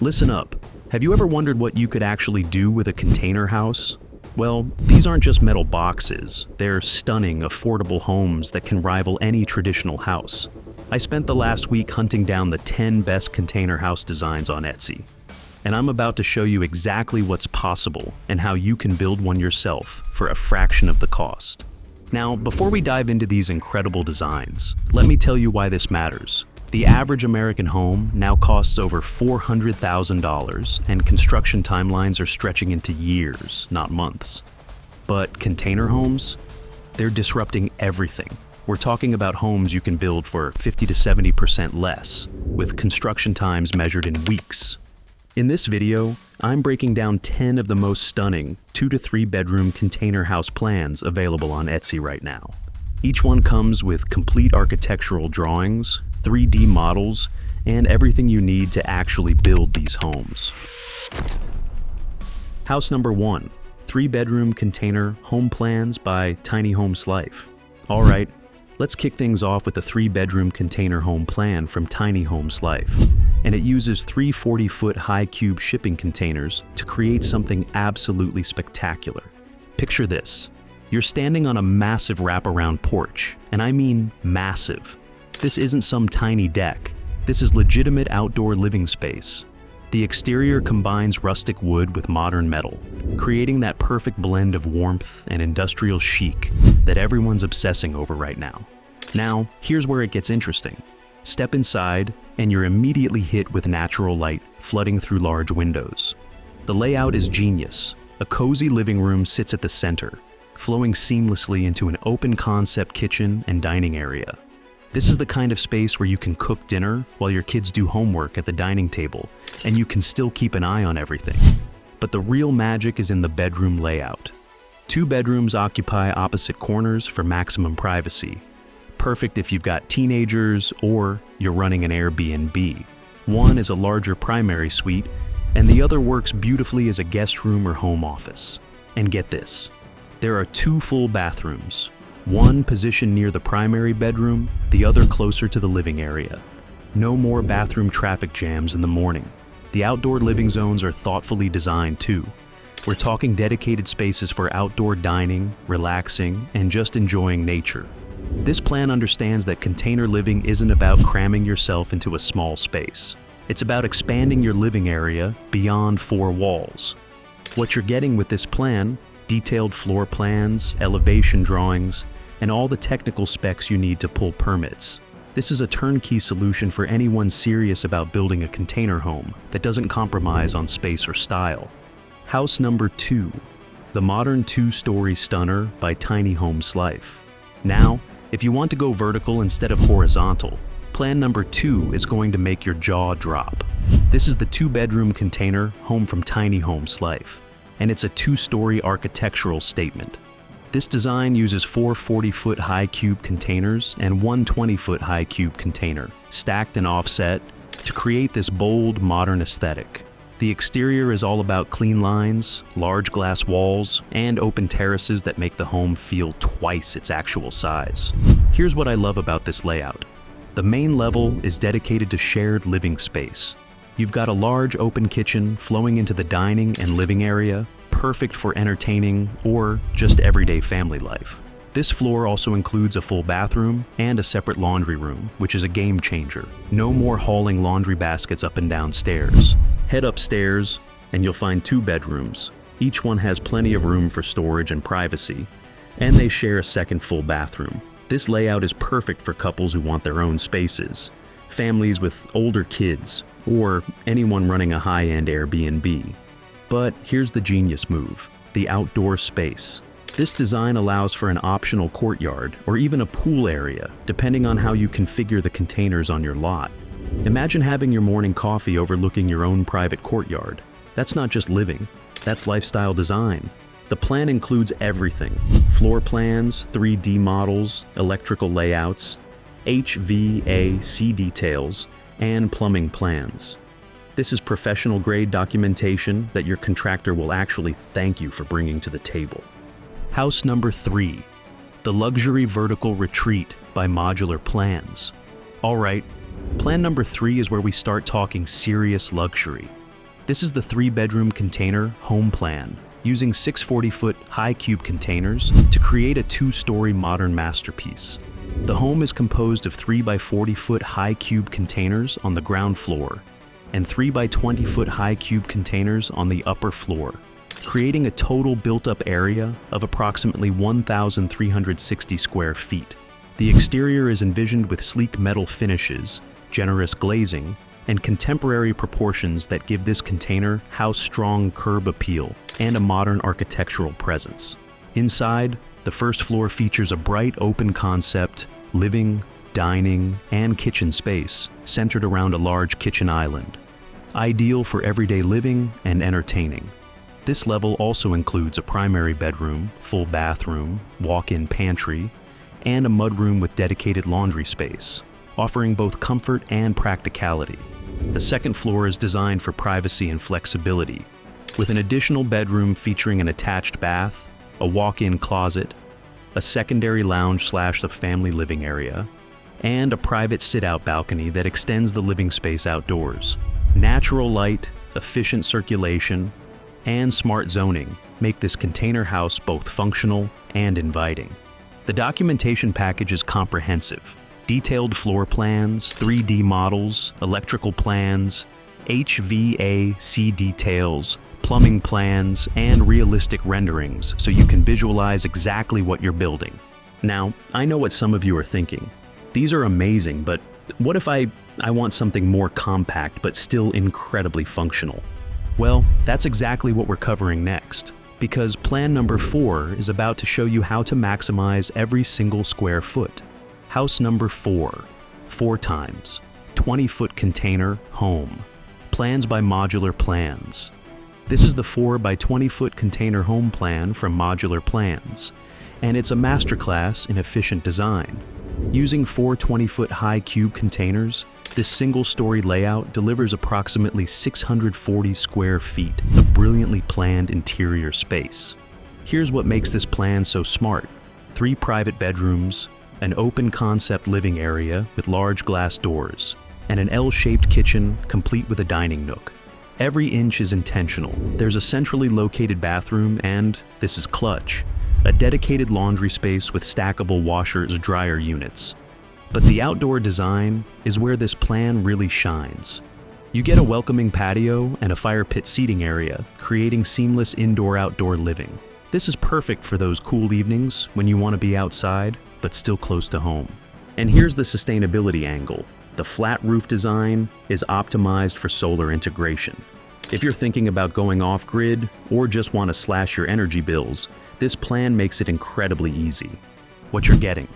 Listen up. Have you ever wondered what you could actually do with a container house? Well, these aren't just metal boxes. They're stunning, affordable homes that can rival any traditional house. I spent the last week hunting down the 10 best container house designs on Etsy. And I'm about to show you exactly what's possible and how you can build one yourself for a fraction of the cost. Now, before we dive into these incredible designs, let me tell you why this matters. The average American home now costs over $400,000, and construction timelines are stretching into years, not months. But container homes? They're disrupting everything. We're talking about homes you can build for 50 to 70% less, with construction times measured in weeks. In this video, I'm breaking down 10 of the most stunning 2 to 3 bedroom container house plans available on Etsy right now. Each one comes with complete architectural drawings, 3D models, and everything you need to actually build these homes. House number 1, 3-bedroom container home plans by Tiny Homes Life. All right, let's kick things off with a 3-bedroom container home plan from Tiny Homes Life. And it uses 3 40-foot high cube shipping containers to create something absolutely spectacular. Picture this. You're standing on a massive wraparound porch, and I mean massive. This isn't some tiny deck. This is legitimate outdoor living space. The exterior combines rustic wood with modern metal, creating that perfect blend of warmth and industrial chic that everyone's obsessing over right now. Now, here's where it gets interesting. Step inside, and you're immediately hit with natural light flooding through large windows. The layout is genius. A cozy living room sits at the center, flowing seamlessly into an open-concept kitchen and dining area. This is the kind of space where you can cook dinner while your kids do homework at the dining table, and you can still keep an eye on everything. But the real magic is in the bedroom layout. 2 bedrooms occupy opposite corners for maximum privacy. Perfect if you've got teenagers or you're running an Airbnb. One is a larger primary suite, and the other works beautifully as a guest room or home office. And get this, there are 2 full bathrooms. One positioned near the primary bedroom, the other closer to the living area. No more bathroom traffic jams in the morning. The outdoor living zones are thoughtfully designed too. We're talking dedicated spaces for outdoor dining, relaxing, and just enjoying nature. This plan understands that container living isn't about cramming yourself into a small space. It's about expanding your living area beyond 4 walls. What you're getting with this plan: detailed floor plans, elevation drawings, and all the technical specs you need to pull permits. This is a turnkey solution for anyone serious about building a container home that doesn't compromise on space or style. House number 2, the modern 2-story stunner by Tiny Homes Life. Now, if you want to go vertical instead of horizontal, plan number 2 is going to make your jaw drop. This is the 2-bedroom container home from Tiny Homes Life, and it's a 2-story architectural statement. This design uses 4 40-foot high cube containers and 1 20-foot high cube container, stacked and offset, to create this bold, modern aesthetic. The exterior is all about clean lines, large glass walls, and open terraces that make the home feel twice its actual size. Here's what I love about this layout. The main level is dedicated to shared living space. You've got a large open kitchen flowing into the dining and living area, perfect for entertaining or just everyday family life. This floor also includes a full bathroom and a separate laundry room, which is a game changer. No more hauling laundry baskets up and down stairs. Head upstairs and you'll find 2 bedrooms. Each one has plenty of room for storage and privacy, and they share a second full bathroom. This layout is perfect for couples who want their own spaces, families with older kids, or anyone running a high-end Airbnb. But here's the genius move: the outdoor space. This design allows for an optional courtyard or even a pool area, depending on how you configure the containers on your lot. Imagine having your morning coffee overlooking your own private courtyard. That's not just living, that's lifestyle design. The plan includes everything: floor plans, 3D models, electrical layouts, HVAC details, and plumbing plans. This is professional-grade documentation that your contractor will actually thank you for bringing to the table. House number 3, the luxury vertical retreat by Modular Plans. All right, plan number 3 is where we start talking serious luxury. This is the 3-bedroom container home plan, using 640-foot high cube containers to create a 2-story modern masterpiece. The home is composed of 3 by 40-foot high cube containers on the ground floor and 3 by 20-foot high cube containers on the upper floor, creating a total built-up area of approximately 1,360 square feet. The exterior is envisioned with sleek metal finishes, generous glazing, and contemporary proportions that give this container house strong curb appeal and a modern architectural presence. Inside, the first floor features a bright open concept living, dining, and kitchen space centered around a large kitchen island, ideal for everyday living and entertaining. This level also includes a primary bedroom, full bathroom, walk-in pantry, and a mudroom with dedicated laundry space, offering both comfort and practicality. The second floor is designed for privacy and flexibility, with an additional bedroom featuring an attached bath, a walk-in closet, a secondary lounge/the family living area, and a private sit-out balcony that extends the living space outdoors. Natural light, efficient circulation, and smart zoning make this container house both functional and inviting. The documentation package is comprehensive. Detailed floor plans, 3D models, electrical plans, HVAC details, plumbing plans, and realistic renderings so you can visualize exactly what you're building. Now, I know what some of you are thinking. These are amazing, but what if I want something more compact but still incredibly functional? Well, that's exactly what we're covering next, because plan number 4 is about to show you how to maximize every single square foot. House number 4, 4 times, 20-foot container home. Plans by Modular Plans. This is the 4 by 20-foot container home plan from Modular Plans, and it's a masterclass in efficient design. Using 4 20-foot high cube containers, this single-story layout delivers approximately 640 square feet of brilliantly planned interior space. Here's what makes this plan so smart: 3 private bedrooms, an open concept living area with large glass doors, and an L-shaped kitchen complete with a dining nook. Every inch is intentional. There's a centrally located bathroom and, this is clutch, a dedicated laundry space with stackable washers-dryer units. But the outdoor design is where this plan really shines. You get a welcoming patio and a fire pit seating area, creating seamless indoor-outdoor living. This is perfect for those cool evenings when you want to be outside, but still close to home. And here's the sustainability angle. The flat roof design is optimized for solar integration. If you're thinking about going off-grid or just want to slash your energy bills, this plan makes it incredibly easy. What you're getting: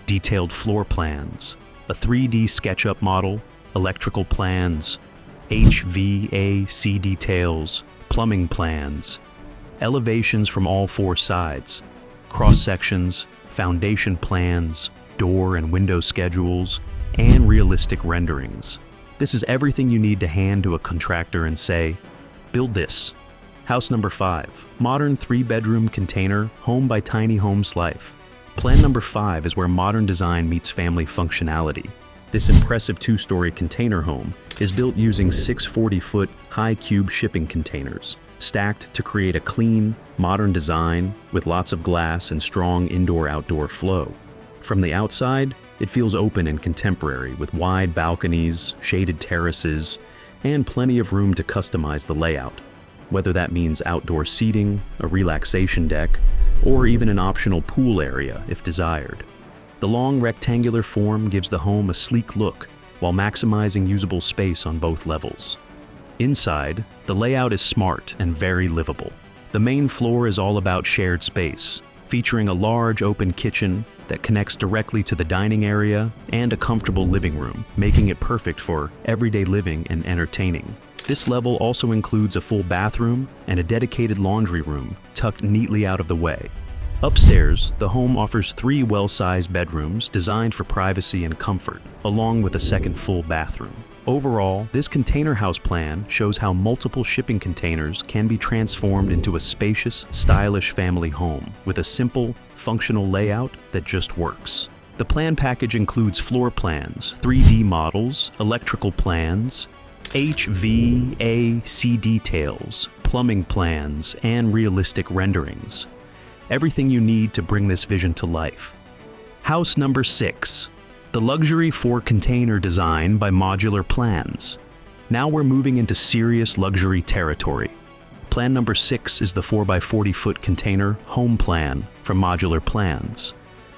detailed floor plans, a 3D SketchUp model, electrical plans, HVAC details, plumbing plans, elevations from all 4 sides, cross-sections, foundation plans, door and window schedules, and realistic renderings. This is everything you need to hand to a contractor and say, build this. House number 5, modern 3-bedroom container home by Tiny Homes Life. Plan number 5 is where modern design meets family functionality. This impressive 2-story container home is built using 640-foot high cube shipping containers, stacked to create a clean, modern design with lots of glass and strong indoor-outdoor flow. From the outside, it feels open and contemporary with wide balconies, shaded terraces, and plenty of room to customize the layout, whether that means outdoor seating, a relaxation deck, or even an optional pool area if desired. The long rectangular form gives the home a sleek look while maximizing usable space on both levels. Inside, the layout is smart and very livable. The main floor is all about shared space, featuring a large open kitchen that connects directly to the dining area and a comfortable living room, making it perfect for everyday living and entertaining. This level also includes a full bathroom and a dedicated laundry room tucked neatly out of the way. Upstairs, the home offers 3 well-sized bedrooms designed for privacy and comfort, along with a second full bathroom. Overall, this container house plan shows how multiple shipping containers can be transformed into a spacious, stylish family home with a simple, functional layout that just works. The plan package includes floor plans, 3D models, electrical plans, HVAC details, plumbing plans, and realistic renderings. Everything you need to bring this vision to life. House number 6. The luxury 4-container design by Modular Plans. Now we're moving into serious luxury territory. Plan number 6 is the 4x40-foot container home plan from Modular Plans.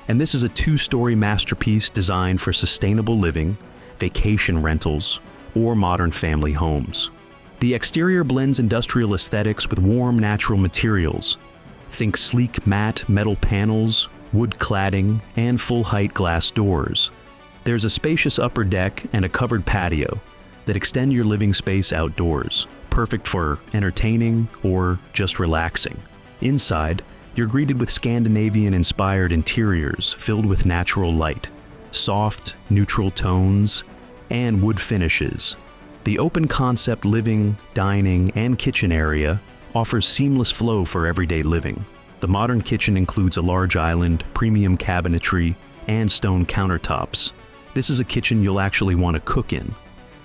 And this is a 2-story masterpiece designed for sustainable living, vacation rentals, or modern family homes. The exterior blends industrial aesthetics with warm natural materials. Think sleek matte metal panels, wood cladding, and full-height glass doors. There's a spacious upper deck and a covered patio that extend your living space outdoors, perfect for entertaining or just relaxing. Inside, you're greeted with Scandinavian-inspired interiors filled with natural light, soft, neutral tones, and wood finishes. The open-concept living, dining, and kitchen area offers seamless flow for everyday living. The modern kitchen includes a large island, premium cabinetry, and stone countertops. This is a kitchen you'll actually want to cook in.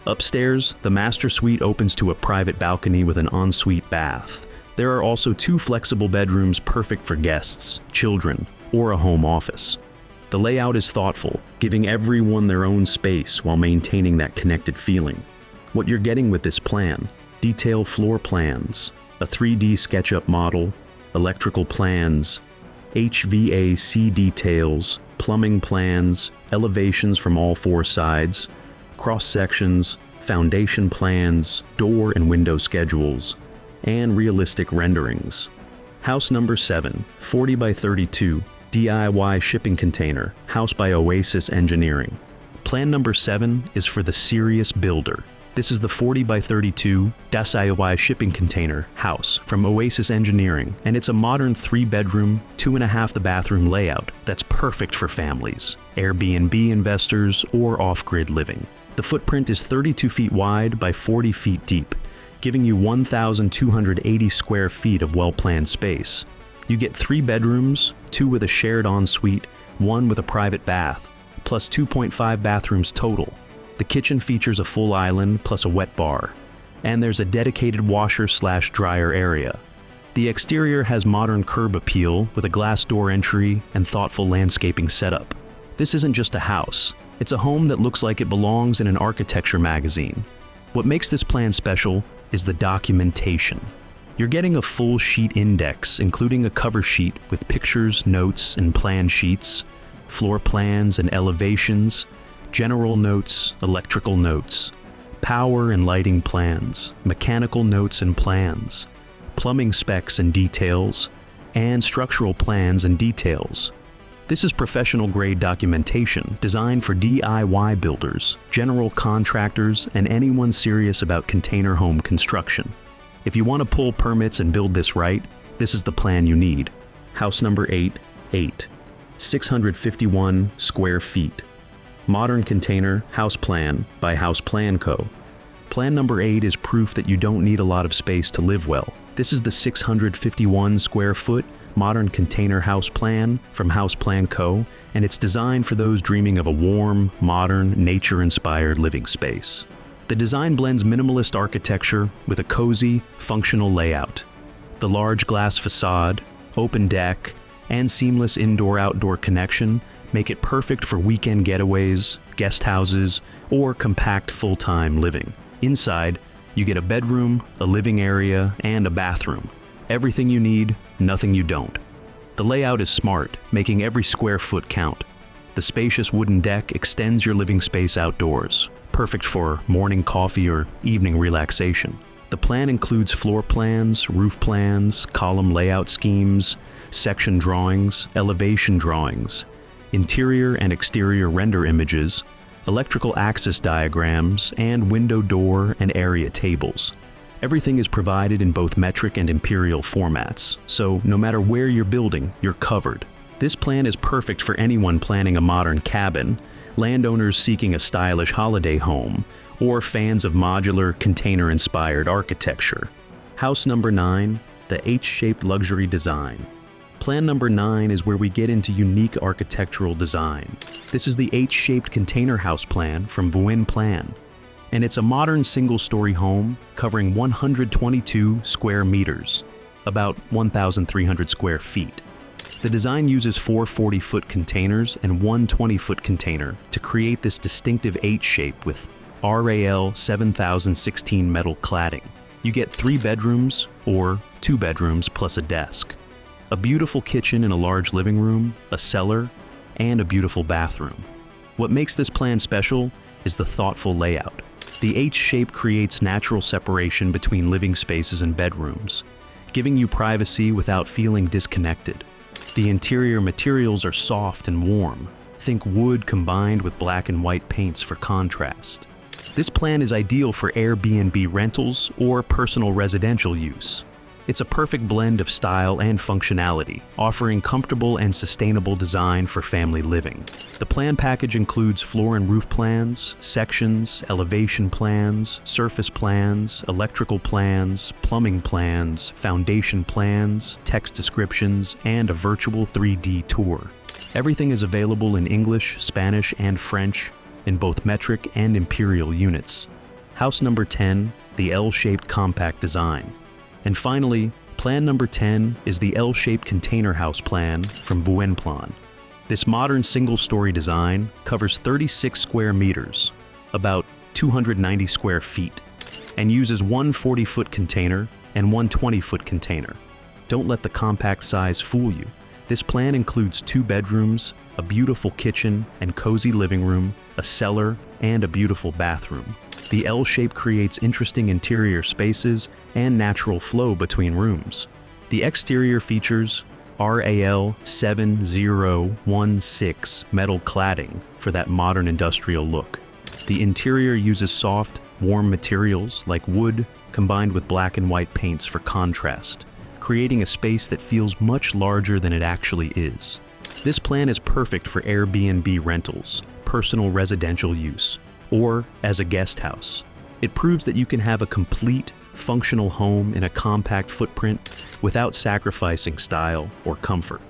Upstairs, the master suite opens to a private balcony with an ensuite bath. There are also 2 flexible bedrooms perfect for guests, children, or a home office. The layout is thoughtful, giving everyone their own space while maintaining that connected feeling. What you're getting with this plan: detailed floor plans, a 3D SketchUp model, electrical plans, HVAC details, plumbing plans, elevations from all 4 sides, cross-sections, foundation plans, door and window schedules, and realistic renderings. House number 7, 40x32, DIY shipping container, house by Oasis Engineering. Plan number 7 is for the serious builder. This is the 40x32 DIY shipping container house from Oasis Engineering, and it's a modern 3-bedroom, 2.5-bathroom layout that's perfect for families, Airbnb investors, or off-grid living. The footprint is 32 feet wide by 40 feet deep, giving you 1,280 square feet of well-planned space. You get 3 bedrooms, 2 with a shared ensuite, 1 with a private bath, plus 2.5 bathrooms total. The kitchen features a full island plus a wet bar, and there's a dedicated washer/dryer area. The exterior has modern curb appeal with a glass door entry and thoughtful landscaping setup. This isn't just a house, it's a home that looks like it belongs in an architecture magazine. What makes this plan special is the documentation. You're getting a full sheet index, including a cover sheet with pictures, notes, and plan sheets, floor plans and elevations, general notes, electrical notes, power and lighting plans, mechanical notes and plans, plumbing specs and details, and structural plans and details. This is professional-grade documentation designed for DIY builders, general contractors, and anyone serious about container home construction. If you want to pull permits and build this right, this is the plan you need. House number 8, 651 square feet. Modern container house plan by House Plan Co. Plan number 8 is proof that you don't need a lot of space to live well. This is the 651 square foot modern container house plan from House Plan Co., and it's designed for those dreaming of a warm, modern, nature-inspired living space. The design blends minimalist architecture with a cozy, functional layout. The large glass facade, open deck, and seamless indoor-outdoor connection make it perfect for weekend getaways, guest houses, or compact full-time living. Inside, you get a bedroom, a living area, and a bathroom. Everything you need, nothing you don't. The layout is smart, making every square foot count. The spacious wooden deck extends your living space outdoors, perfect for morning coffee or evening relaxation. The plan includes floor plans, roof plans, column layout schemes, section drawings, elevation drawings, interior and exterior render images, electrical axis diagrams, and window, door, and area tables. Everything is provided in both metric and imperial formats, so no matter where you're building, you're covered. This plan is perfect for anyone planning a modern cabin, landowners seeking a stylish holiday home, or fans of modular, container-inspired architecture. House number 9, the H-shaped luxury design. Plan number 9 is where we get into unique architectural design. This is the H-shaped container house plan from Vuin Plan, and it's a modern single-story home covering 122 square meters, about 1,300 square feet. The design uses 4 40-foot containers and one 20-foot container to create this distinctive H-shape with RAL 7016 metal cladding. You get 3 bedrooms, or 2 bedrooms plus a desk, a beautiful kitchen and a large living room, a cellar, and a beautiful bathroom. What makes this plan special is the thoughtful layout. The H-shape creates natural separation between living spaces and bedrooms, giving you privacy without feeling disconnected. The interior materials are soft and warm. Think wood combined with black and white paints for contrast. This plan is ideal for Airbnb rentals or personal residential use. It's a perfect blend of style and functionality, offering comfortable and sustainable design for family living. The plan package includes floor and roof plans, sections, elevation plans, surface plans, electrical plans, plumbing plans, foundation plans, text descriptions, and a virtual 3D tour. Everything is available in English, Spanish, and French in both metric and imperial units. House number 10, the L-shaped compact design. And finally, plan number 10 is the L-shaped container house plan from Buenplan. This modern single-story design covers 36 square meters, about 290 square feet, and uses one 40-foot container and one 20-foot container. Don't let the compact size fool you. This plan includes 2 bedrooms, a beautiful kitchen and cozy living room, a cellar, and a beautiful bathroom. The L shape creates interesting interior spaces and natural flow between rooms. The exterior features RAL 7016 metal cladding for that modern industrial look. The interior uses soft, warm materials like wood combined with black and white paints for contrast, creating a space that feels much larger than it actually is. This plan is perfect for Airbnb rentals, personal residential use, or as a guest house. It proves that you can have a complete, functional home in a compact footprint without sacrificing style or comfort.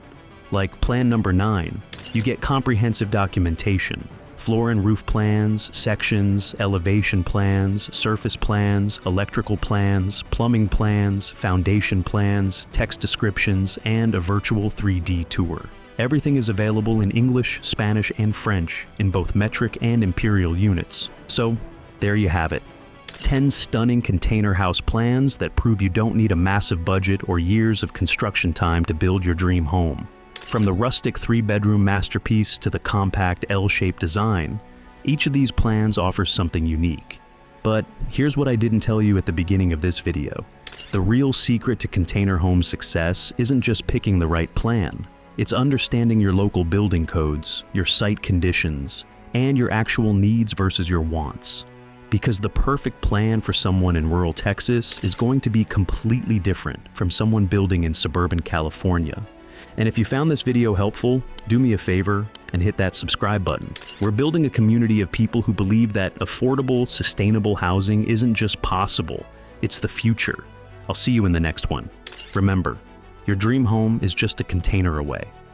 Like plan number 9, you get comprehensive documentation, floor and roof plans, sections, elevation plans, surface plans, electrical plans, plumbing plans, foundation plans, text descriptions, and a virtual 3D tour. Everything is available in English, Spanish, and French in both metric and imperial units. So, there you have it. 10 stunning container house plans that prove you don't need a massive budget or years of construction time to build your dream home. From the rustic 3-bedroom masterpiece to the compact L-shaped design, each of these plans offers something unique. But here's what I didn't tell you at the beginning of this video. The real secret to container home success isn't just picking the right plan. It's understanding your local building codes, your site conditions, and your actual needs versus your wants. Because the perfect plan for someone in rural Texas is going to be completely different from someone building in suburban California. And if you found this video helpful, do me a favor and hit that subscribe button. We're building a community of people who believe that affordable, sustainable housing isn't just possible, it's the future. I'll see you in the next one. Remember, your dream home is just a container away.